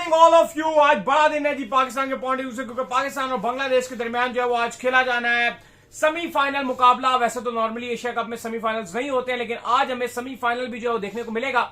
Morning all of you. आज बड़ा दिन है जी पाकिस्तान के पॉइंट ऑफ व्यू से, क्योंकि पाकिस्तान और बांग्लादेश के दरमियान जो है वो आज खेला जाना है सेमीफाइनल मुकाबला। वैसे तो नॉर्मली एशिया कप में सेमीफाइनल्स नहीं होते हैं, लेकिन आज हमें सेमीफाइनल भी जो है देखने को मिलेगा।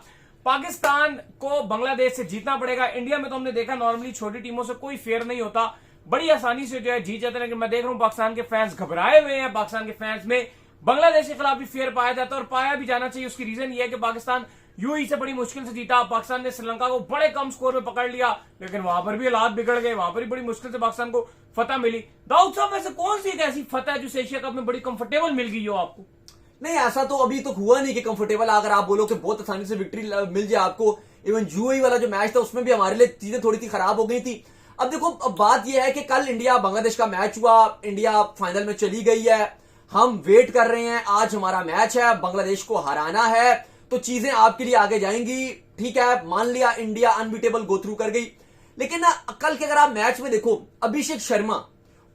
पाकिस्तान को बांग्लादेश से जीतना पड़ेगा। इंडिया में तो हमने देखा नॉर्मली छोटी टीमों से कोई फेयर नहीं होता, बड़ी आसानी से जो है जीत जाते हैं। लेकिन मैं देख रहा हूं पाकिस्तान के फैंस घबराए हुए हैं। पाकिस्तान के फैंस में बांग्लादेश के खिलाफ भी फेयर पाया जाता है और पाया भी जाना चाहिए। उसकी रीजन ये है कि पाकिस्तान यूएई से बड़ी मुश्किल से जीता। पाकिस्तान ने श्रीलंका को बड़े कम स्कोर में पकड़ लिया, लेकिन वहां पर भी हालात बिगड़ गए। वहां पर भी बड़ी मुश्किल से पाकिस्तान को फतह मिली। दाऊद साहब, वैसे कौन सी एक ऐसी फतह है जो एशिया कप में बड़ी कंफर्टेबल मिल गई हो आपको? नहीं, ऐसा तो अभी तो हुआ नहीं कि कंफर्टेबल अगर आप बोलो कि बहुत आसानी से विक्ट्री मिल जाए आपको। इवन यूएई वाला जो मैच था उसमें भी हमारे लिए चीजें थोड़ी सी खराब हो गई थी। अब देखो, अब बात यह है कि कल इंडिया बांग्लादेश का मैच हुआ, इंडिया फाइनल में चली गई है। हम वेट कर रहे हैं, आज हमारा मैच है, बांग्लादेश को हराना है तो चीजें आपके लिए आगे जाएंगी। ठीक है, मान लिया इंडिया अनबीटेबल गो थ्रू कर गई, लेकिन ना कल के अगर आप मैच में देखो, अभिषेक शर्मा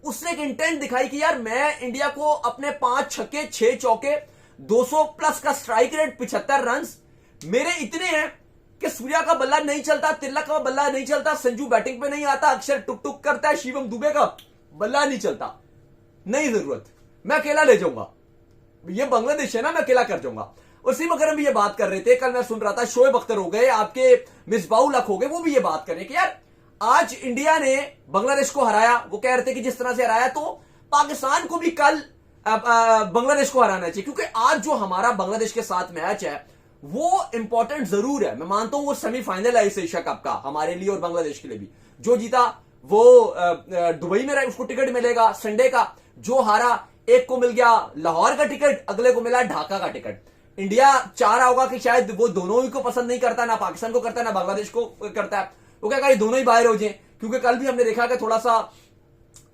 उसने एक इंटेंट दिखाई कि यार मैं इंडिया को अपने 5 छक्के 6 चौके 200 प्लस का स्ट्राइक रेट 75 रन मेरे इतने हैं कि सूर्या का बल्ला नहीं चलता, तिलक का बल्ला नहीं चलता, संजू बैटिंग पे नहीं आता, अक्षर टुक टुक करता है, शिवम दुबे का बल्ला नहीं चलता, नहीं जरूरत, मैं अकेला ले जाऊंगा। ये बांग्लादेश है ना, मैं अकेला कर जाऊंगा। उसी में अगर हम भी ये बात कर रहे थे, कल मैं सुन रहा था शोएब अख्तर हो गए, आपके मिसबाउल हक हो गए, वो भी ये बात कर रहे हैं कि यार आज इंडिया ने बांग्लादेश को हराया। वो कह रहे थे कि जिस तरह से हराया तो पाकिस्तान को भी कल बांग्लादेश को हराना चाहिए, क्योंकि आज जो हमारा बांग्लादेश के साथ मैच है वो इंपॉर्टेंट जरूर है। मैं मानता हूं वो सेमीफाइनल है इस एशिया कप का हमारे लिए और बांग्लादेश के लिए भी। जो जीता वो दुबई में उसको टिकट मिलेगा संडे का, जो हारा एक को मिल गया लाहौर का टिकट, अगले को मिला ढाका का टिकट। इंडिया चाह रहा होगा कि शायद वो दोनों ही को पसंद नहीं करता, ना पाकिस्तान को करता है ना बांग्लादेश को करता है, वो क्या ये दोनों ही बाहर हो जाए। क्योंकि कल भी हमने देखा कि थोड़ा सा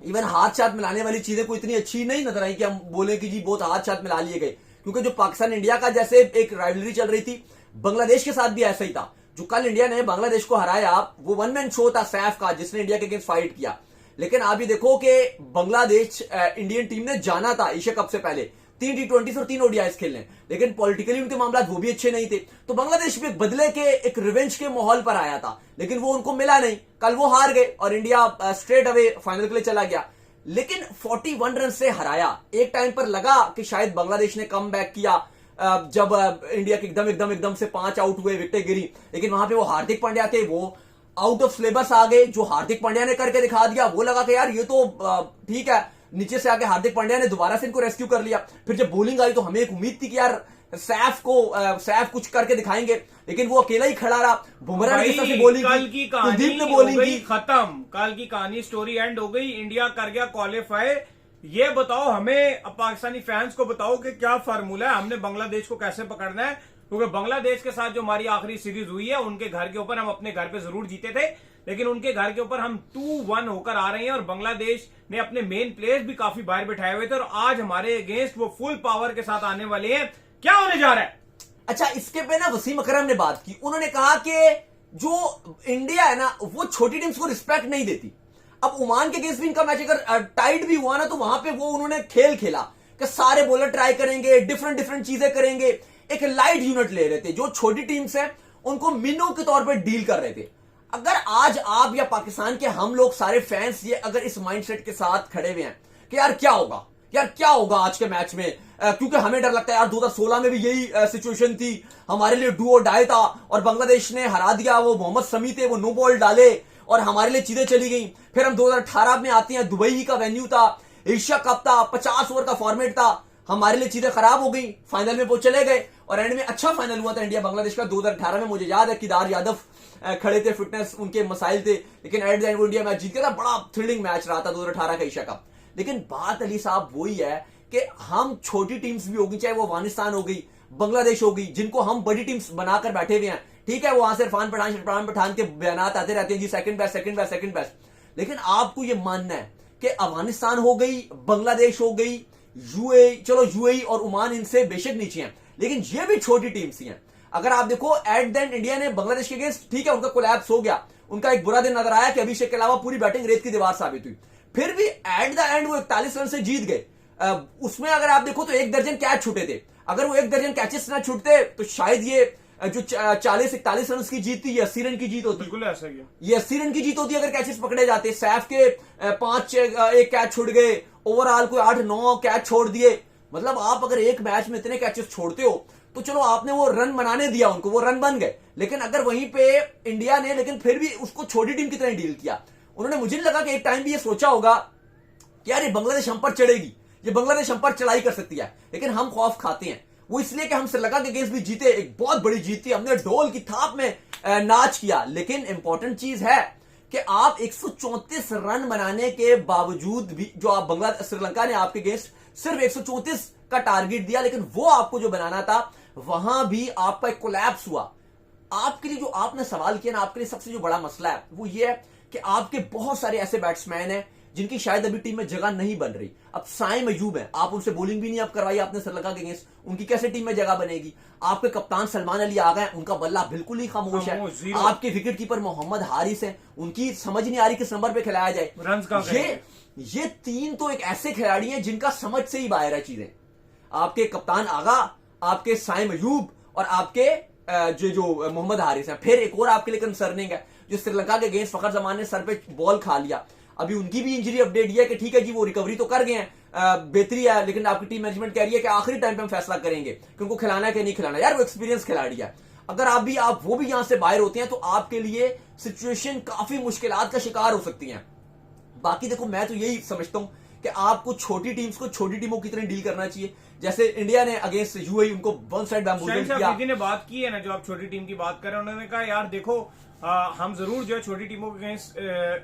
इवन हाथ साथ मिलाने वाली चीजें कोई इतनी अच्छी नहीं नजर आई कि हम बोले कि जी बहुत हाथ साथ मिला लिए गए। क्योंकि जो पाकिस्तान इंडिया का जैसे एक राइवलरी चल रही थी, बांग्लादेश के साथ भी ऐसा ही था। जो कल इंडिया ने बांग्लादेश को हराया वो वन मैन शो था सैफ का, जिसने इंडिया के अगेंस्ट फाइट किया। लेकिन आप भी देखो कि बांग्लादेश इंडियन टीम ने जाना था एशिया कप से पहले 3 T20 और 3 ODIs खेलने, लेकिन पॉलिटिकली उनके मामला वो भी अच्छे नहीं थे। तो बांग्लादेश भी बदले के एक रिवेंज के माहौल पर आया था, लेकिन वो उनको मिला नहीं। कल वो हार गए और इंडिया स्ट्रेट अवे फाइनल के लिए चला गया। लेकिन 41 रन से हराया। एक टाइम पर लगा कि शायद बांग्लादेश ने कम बैक किया जब इंडिया के एकदम से 5 आउट हुए, विकेटें गिरी, लेकिन वहां पे वो हार्दिक पांड्या थे, वो आउट ऑफ सिलेबस आ गए। जो हार्दिक पांड्या ने करके दिखा दिया वो लगा कि यार ये तो ठीक है। नीचे से आके हार्दिक पांड्या ने दोबारा से इनको रेस्क्यू कर लिया। फिर जब बॉलिंग आई तो हमें एक उम्मीद थी कि यार सैफ कुछ करके दिखाएंगे, लेकिन वो अकेला ही खड़ा रहा। बुमराह ने किस बॉलिंग की, कुलदीप ने बॉलिंग की, खत्म। कल की कहानी स्टोरी एंड हो गई। इंडिया कर गया क्वालिफाई। ये बताओ हमें, पाकिस्तानी फैंस को बताओ कि क्या फार्मूला है, हमने बांग्लादेश को कैसे पकड़ना है? क्योंकि बांग्लादेश के साथ जो हमारी आखिरी सीरीज हुई है, उनके घर के ऊपर हम अपने घर पे जरूर जीते थे, लेकिन उनके घर के ऊपर हम 2-1 होकर आ रहे हैं और बांग्लादेश ने अपने मेन प्लेयर्स भी काफी बाहर बिठाए हुए थे और आज हमारे अगेंस्ट वो फुल पावर के साथ आने वाले हैं। क्या होने जा रहा है? अच्छा, इसके पे ना वसीम अकरम ने बात की। उन्होंने कहा कि जो इंडिया है ना वो छोटी टीम्स को रिस्पेक्ट नहीं देती। अब ओमान के अगेंस्ट भी इनका मैच अगर टाइट भी हुआ ना तो वहां पे वो उन्होंने खेल खेला कि सारे बॉलर ट्राई करेंगे, डिफरेंट चीजें करेंगे, एक लाइट यूनिट ले रहे थे। जो छोटी टीम्स हैं उनको मिनों के तौर पर डील कर रहे थे। अगर आज आप या पाकिस्तान के हम लोग सारे फैंस ये अगर इस माइंडसेट के साथ खड़े हुए हैं कि यार क्या होगा आज के मैच में, क्योंकि हमें डर लगता है यार 2016 में भी यही सिचुएशन थी, हमारे लिए डू और डाई था और बांग्लादेश ने हरा दिया। वो मोहम्मद समी थे, वो नो बॉल डाले और हमारे लिए चीजें चली गई। फिर हम 2018 में आते हैं, दुबई का वेन्यू था, एशिया कप था, 50 ओवर का फॉर्मेट था, हमारे लिए चीजें खराब हो गई। फाइनल में वो चले गए और एंड में अच्छा फाइनल हुआ था इंडिया बांग्लादेश का 2018 में। मुझे याद है केदार यादव खड़े थे, फिटनेस उनके मसाइल थे, लेकिन at the end India match जीत गया था। बड़ा थ्रिलिंग मैच रहा था 2018 का एशिया कप। लेकिन बात अली साहब वही है कि हम छोटी टीम्स भी होगी, चाहे वो अफगानिस्तान हो गई, बांग्लादेश हो गई, जिनको हम बड़ी टीम्स बनाकर बैठे हुए हैं। ठीक है, वहां से इरफान पठान के बयान आते रहते हैं जी सेकंड बेस्ट, लेकिन आपको ये मानना है कि अफगानिस्तान हो गई, बांग्लादेश हो गई, यूएई और ओमान इनसे बेशक नीचे हैं, लेकिन ये भी छोटी टीम्स ही हैं। अगर आप देखो एट द एंड इंडिया ने बांग्लादेश के अगेंस्ट, ठीक है उनका कोलैप्स हो गया, उनका एक बुरा दिन नजर आया कि अभिषेक के अलावा पूरी बैटिंग रेत की दीवार साबित हुई, फिर भी एट द एंड वो 41 रन से जीत गए। उसमें अगर आप देखो तो 1 दर्जन कैच छूटे थे। अगर वो 1 दर्जन कैचेस ना छूटते तो शायद ये जो 40-41 रन की जीत थी, ये 80 रन की जीत होती। बिल्कुल ऐसा ही है। ये 80 रन की जीत होती अगर कैचेस पकड़े जाते। सैफ के 5 एक कैच छूट गए, ओवरऑल कोई 8-9 कैच छोड़ दिए। मतलब आप अगर एक मैच में इतने कैचेस छोड़ते हो तो चलो आपने वो रन बनाने दिया उनको, वो रन बन गए, लेकिन अगर वहीं पे इंडिया ने लेकिन फिर भी उसको छोटी टीम की तरह डील किया। उन्होंने, मुझे नहीं लगा कि एक टाइम भी ये सोचा होगा कि यार ये बांग्लादेश हम पर चढ़ेगी, ये बांग्लादेश हम पर चढ़ाई कर सकती है, लेकिन हम खौफ खाते हैं। वो इसलिए कि हम श्रीलंका के अगेंस्ट भी जीते, एक बहुत बड़ी जीत थी, हमने ढोल की थाप में नाच किया। लेकिन इंपॉर्टेंट चीज है कि आप 134 रन बनाने के बावजूद भी, जो आप श्रीलंका ने आपके अगेंस्ट सिर्फ 134 का टारगेट दिया, लेकिन वो आपको जो बनाना था वहां भी आपका एक कोलैप्स हुआ। आपके लिए जो आपने सवाल किया ना, आपके लिए सबसे जो बड़ा मसला है वो ये है कि आपके बहुत सारे ऐसे बैट्समैन हैं जिनकी शायद अभी टीम में जगह नहीं बन रही। अब साइम अयूब है, आप उनसे बॉलिंग भी नहीं आप करवाई आपने श्रीलंका के अगेंस्ट, उनकी कैसे टीम में जगह बनेगी। आपके कप्तान सलमान अली आ गए, उनका बल्ला बिल्कुल ही खामोश है। आपके विकेट कीपर मोहम्मद हारिस है, उनकी समझ नहीं आ रही किस नंबर पे खिलाया जाए। रन्स का ये 3 तो एक ऐसे खिलाड़ी हैं जिनका समझ से ही बाहर है चीजें। आपके कप्तान आगा, आपके साइम अयूब और आपके जो मोहम्मद हारिस है। फिर एक और आपके लिए कंसर्निंग है, जो श्रीलंका के अगेंस्ट फखर जमान ने सर पे बॉल खा लिया। अभी उनकी भी इंजरी अपडेट ये है कि ठीक है जी वो रिकवरी तो कर गए हैं, बेहतरी है, लेकिन आपकी टीम मैनेजमेंट कह रही है कि आखिरी टाइम पे हम फैसला करेंगे कि उनको खिलाना है कि नहीं खिलाना। यार वो एक्सपीरियंस खिलाड़ी है, अगर आप वो भी यहां से बाहर होते हैं तो आपके लिए सिचुएशन काफी मुश्किलात का शिकार हो सकती है। बाकी देखो, मैं तो यही समझता हूं कि आपको छोटी टीम्स को छोटी टीमों की तरह डील करना चाहिए। जैसे इंडिया ने अगेंस्ट यूएई उनको वन साइड बैम्बूजल किया। ने बात की है ना, जो आप छोटी टीम की बात कर रहे हैं, उन्होंने कहा यार देखो हम जरूर जो है छोटी टीमों के अगेंस्ट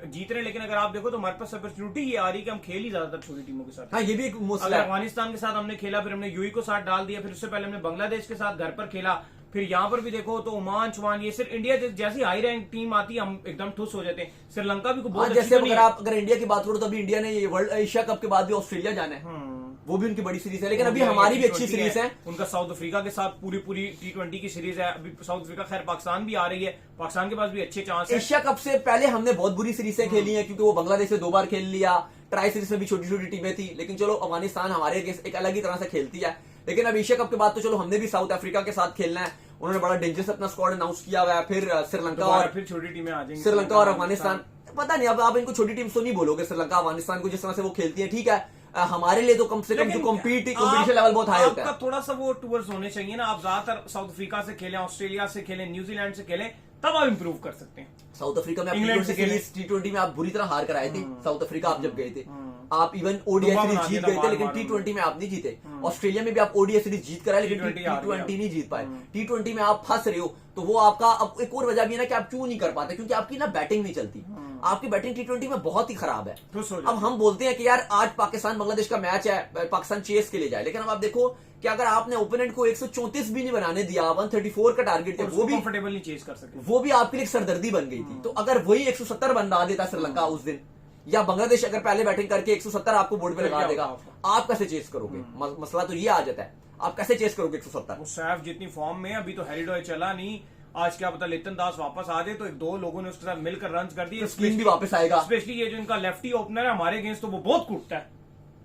जीत रहे हैं, लेकिन अगर आप देखो तो हमारे पास अपॉर्चुनिटी ये आ रही है कि हम खेल ही ज्यादातर छोटी टीमों के साथ। हाँ, ये भी एक मसला है। अफगानिस्तान के साथ हमने खेला, फिर हमने यूएई को साथ डाल दिया, फिर उससे पहले हमने बांग्लादेश के साथ घर पर खेला, फिर यहाँ पर भी देखो तो ओमान चुमान, ये सिर्फ इंडिया जैसी हाई रैंक टीम आती है हम एकदम ठुस हो जाते हैं। श्रीलंका भी बहुत जैसे अगर इंडिया की बात करो तो अभी इंडिया ने ये वर्ल्ड एशिया कप के बाद भी ऑस्ट्रेलिया जाना है, वो भी उनकी बड़ी सीरीज है, लेकिन अभी हमारी भी अच्छी सीरीज है। उनका साउथ अफ्रीका के साथ पूरी T20 की सीरीज है। अभी साउथ अफ्रीका खैर पाकिस्तान भी आ रही है, पाकिस्तान के पास भी अच्छे चांस है। एशिया कप से पहले हमने बहुत बुरी सीरीजें खेली हैं, क्योंकि वो बांग्लादेश से 2 बार खेल लिया, ट्राई सीरीज में भी छोटी छोटी टीमें थी, लेकिन चलो अफगानिस्तान हमारे अगेंस्ट एक अलग ही तरह से खेलती है। लेकिन अब एशिया कप के बाद तो चलो हमने भी साउथ अफ्रीका के साथ खेलना है, उन्होंने बड़ा डेंजरस अपना स्क्वाड अनाउंस किया हुआ है। फिर श्रीलंका और फिर छोटी टीमें आ जाएंगी, श्रीलंका और अफगानिस्तान। पता नहीं, अब आप इनको छोटी टीम तो नहीं बोलोगे। श्रीलंका अफगानिस्तान को जिस तरह से वो खेलती है, ठीक है, हमारे लिए तो कम से कम जो कॉम्पिटिशन लेवल बहुत हाई होता है। थोड़ा सा वो टूवर्स होने चाहिए ना। आप ज्यादातर साउथ अफ्रीका से खेलें, ऑस्ट्रेलिया से खेलें, न्यूजीलैंड से खेलें, तब आप इंप्रूव कर सकते हैं। साउथ अफ्रीका में इंग्लैंड से T20 में आप बुरी तरह हार कर आए थे। साउथ अफ्रीका आप जब गए थे, आप इवन ओडीआई सीरीज जीत गए थे, लेकिन T20 में आप नहीं जीते। ऑस्ट्रेलिया में भी आप ओडीआई सीरीज जीत कर आए, लेकिन T20 नहीं जीत पाए। T20 में आप फंस रहे हो, तो वो आपका अब एक और वजह भी है ना कि आप क्यों नहीं कर पाते, क्योंकि आपकी ना बैटिंग नहीं चलती। आपकी बैटिंग T20 में बहुत ही खराब है। अब हम बोलते हैं कि यार आज पाकिस्तान बांग्लादेश का मैच है, पाकिस्तान चेस के लिए जाए, लेकिन अब आप देखो कि अगर आपने ओपोनेंट को 134 भी नहीं बनाने दिया, 134 का टारगेट है, वो भी कंफर्टेबल नहीं चेस कर सकते, वो भी आपके लिए सरदर्दी बन गई थी। तो अगर वही 170 बना देता श्रीलंका उस दिन, या बांग्लादेश अगर पहले बैटिंग करके 170 आपको बोर्ड पे लगा देगा, आप कैसे चेस करोगे? मसला तो ये आ जाता है, आप कैसे चेस करोगे 170? सैफ जितनी फॉर्म में, अभी तो हैरी डॉय चला नहीं, आज क्या पता लिटन दास वापस आ जाए, तो 2 लोगों ने उसके साथ मिलकर रन कर दिए। स्पिन भी वापस आएगा, स्पेशली ये जो इनका लेफ्टी ओपनर है हमारे अगेंस्ट, तो वो बहुत कूटता है,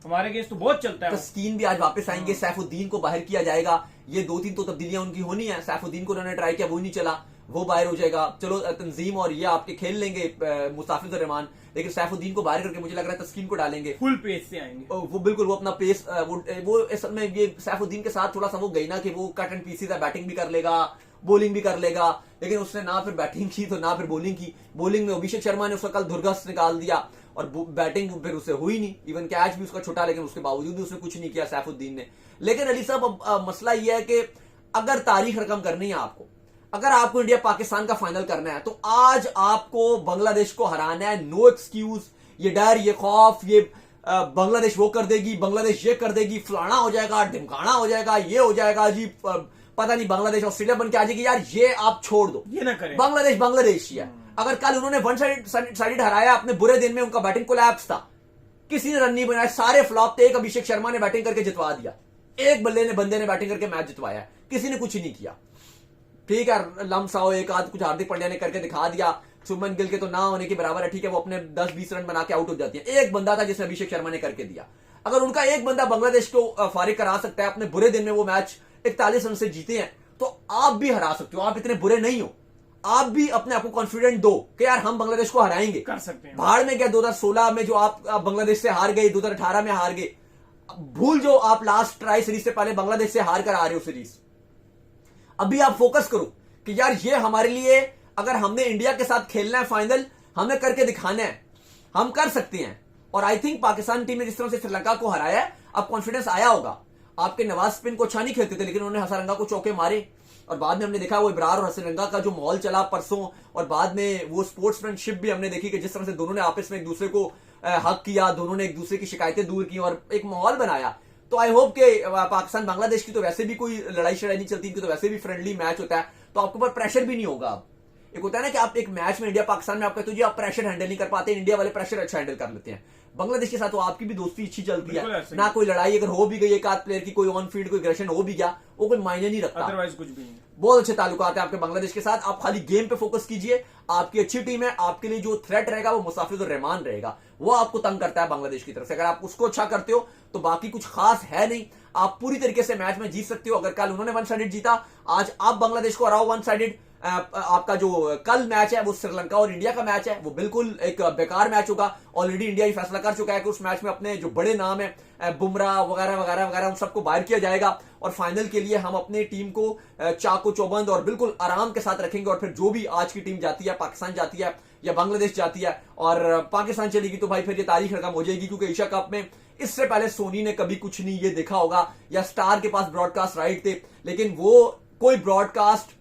हमारे अगेंस्ट तो बहुत चलता है। स्कीन भी आज वापस आएंगे, सैफुद्दीन को बाहर किया जाएगा। ये 2-3 तो तब्दीलियां उनकी होनी है। सैफुद्दीन को उन्होंने ट्राई किया, वो नहीं चला, वो बाहर हो जाएगा। चलो तंजीम और ये आपके खेल लेंगे मुस्ताफिजुर रहमान, लेकिन सैफुद्दीन को बाहर करके मुझे लग रहा है तस्कीन को डालेंगे। फुल पेस से आएंगे वो बिल्कुल, वो अपना पेस वो असल में ये सैफुद्दीन के साथ थोड़ा सा वो गई ना कि वो कट एंड पीसीज है, बैटिंग भी कर लेगा, बॉलिंग भी कर लेगा, लेकिन उसने ना फिर बैटिंग की तो ना फिर बॉलिंग की। बॉलिंग में अभिषेक शर्मा ने उसका कल धुरगस निकाल दिया, और बैटिंग फिर उसे हुई नहीं, इवन कैच भी उसका छोटा, लेकिन उसके बावजूद भी उसने कुछ नहीं किया सैफुद्दीन ने। लेकिन अली साहब, अब मसला यह है कि अगर तारीख रकम करनी है आपको, अगर आपको इंडिया पाकिस्तान का फाइनल करना है, तो आज आपको बांग्लादेश को हराना है। नो एक्सक्यूज, ये डर, ये खौफ, ये बांग्लादेश वो कर देगी, बांग्लादेश ये कर देगी, फलाना हो जाएगा, ढिमकाना हो जाएगा, ये हो जाएगा जी, पता नहीं बांग्लादेश ऑस्ट्रेलिया बन के आ जाएगी, यार ये आप छोड़ दो, ये ना करें। बांग्लादेश ही है। अगर कल उन्होंने वन साइडेड हराया, अपने बुरे दिन में उनका बैटिंग कोलैप्स था, किसी ने रन नहीं बनाया, सारे फ्लॉप थे, एक अभिषेक शर्मा ने बैटिंग करके जितवा दिया, एक बंदे ने बैटिंग करके मैच जितवाया, किसी ने कुछ नहीं किया। ठीक है, लम्स आओ एक आध कुछ हार्दिक पांड्या ने करके दिखा दिया, शुभमन गिल के तो ना होने के बराबर है, ठीक है, वो अपने 10-20 रन बना के आउट हो जाती है। एक बंदा था जिसने अभिषेक शर्मा ने करके दिया। अगर उनका एक बंदा बांग्लादेश को फारिग करा सकता है, अपने बुरे दिन में वो मैच 41 रन से जीते हैं, तो आप भी हरा सकते हो, आप इतने बुरे नहीं हो। आप भी अपने आप को कॉन्फिडेंट दो कि यार हम बांग्लादेश को हराएंगे। कर सकते हैं। भाड़ में गया 2016 में जो आप बांग्लादेश से हार गए, 2018 में हार गए, भूल जो आप लास्ट ट्राई सीरीज से पहले बांग्लादेश से हार कर आ रहे हो सीरीज। अभी आप फोकस करो कि यार ये हमारे लिए, अगर हमने इंडिया के साथ खेलना है फाइनल, हमें करके दिखाना है, हम कर सकते हैं। और आई थिंक पाकिस्तान टीम ने जिस तरह से श्रीलंका को हराया है, अब कॉन्फिडेंस आया होगा। आपके नवाज स्पिन को अच्छा नहीं खेलते थे, लेकिन उन्होंने हसरंगा को चौके मारे, और बाद में हमने देखा वो इब्रार और हसरंगा का जो माहौल चला परसों, और बाद में वो स्पोर्ट्समैनशिप भी हमने देखी कि जिस तरह से दोनों ने आपस में एक दूसरे को हक किया, दोनों ने एक दूसरे की शिकायतें दूर की और एक माहौल बनाया। तो आई होप कि पाकिस्तान बांग्लादेश की तो वैसे भी कोई लड़ाई शड़ाई नहीं चलती, इनकी तो वैसे भी फ्रेंडली मैच होता है, तो आपके ऊपर प्रेशर भी नहीं होगा। अब एक होता है ना कि आप एक मैच में इंडिया पाकिस्तान में आप कहते हो जी आप प्रेशर हैंडल नहीं कर पाते, इंडिया वाले प्रेशर अच्छा हैंडल कर लेते हैं। बांग्लादेश के साथ तो आपकी भी दोस्ती अच्छी चलती है, ना कोई लड़ाई अगर हो भी गई, एक आध प्लेयर की कोई ऑन फील्ड कोई एग्रेशन हो भी गया, वो कोई मायने नहीं रखता, अदरवाइज कुछ भी नहीं। बहुत अच्छे ताल्लुकात है आपके बांग्लादेश के साथ। आप खाली गेम पे फोकस कीजिए, आपकी अच्छी टीम है, आपके लिए जो थ्रेट रहेगा वो मुस्ताफिजुर रहमान रहेगा, वो आपको तंग करता है बांग्लादेश की तरफ से। अगर आप उसको अच्छा करते हो तो बाकी कुछ खास है नहीं, आप पूरी तरीके से मैच में जीत सकते हो। अगर कल उन्होंने वन साइडेड जीता, आज आप बांग्लादेश को हराओ वन साइडेड, आपका जो कल मैच है वो श्रीलंका और इंडिया का मैच है, वो बिल्कुल एक बेकार मैच होगा। ऑलरेडी इंडिया ही फैसला कर चुका है कि उस मैच में अपने जो बड़े नाम है बुमराह वगैरह वगैरह वगैरह उन सबको बाहर किया जाएगा, और फाइनल के लिए हम अपनी टीम को चाको चौबंद और बिल्कुल आराम के साथ रखेंगे। और फिर जो भी आज की टीम जाती है, पाकिस्तान जाती है या बांग्लादेश जाती है और पाकिस्तान चलेगी, तो भाई फिर ये तारीख रकम हो जाएगी, क्योंकि एशिया कप में इससे पहले सोनी ने कभी कुछ नहीं ये देखा होगा, या स्टार के पास ब्रॉडकास्ट राइट थे, लेकिन वो कोई ब्रॉडकास्ट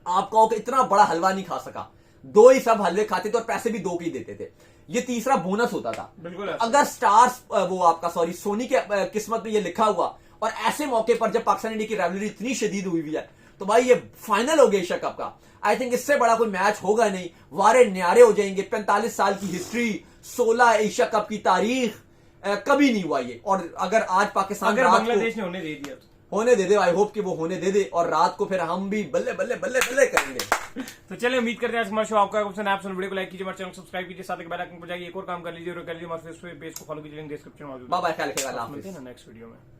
आप कहो कि इतना बड़ा हलवा नहीं खा सका। दो ही सब हलवे खाते थे और पैसे भी दो के ही देते थे, ये तीसरा बोनस होता था। बिल्कुल अगर स्टार्स वो आपका सोनी के किस्मत में ये लिखा हुआ, और ऐसे मौके पर जब पाकिस्तान इंडिया की राइवलरी इतनी शदीद हुई है, तो भाई ये फाइनल हो गया एशिया कप का। आई थिंक इससे बड़ा कोई मैच होगा नहीं, वारे न्यारे हो जाएंगे। 45 साल की हिस्ट्री, 16 एशिया कप की तारीख, कभी नहीं हुआ ये। और अगर आज पाकिस्तान अगर बांग्लादेश ने होने दे दिया तो होने दे दे, आई होप कि वो होने दे दे, और रात को फिर हम भी बल्ले बल्ले बल्ले बल्ले करेंगे। तो चलिए उम्मीद करते हैं आज हमारा शो आपका पसंद है। आप वीडियो को लाइक कीजिए, हमारे चैनल को सब्सक्राइब कीजिए, साथ ही बेल आइकन पर जाइए, एक और काम कर लीजिए और कर लीजिए हमारे फेसबुक पेज को फॉलो कीजिए, डिस्क्रिप्शन में। बाय बाय, ख्याल रखिएगा, अल्लाह हाफिज़। मिलते हैं नेक्स्ट वीडियो में।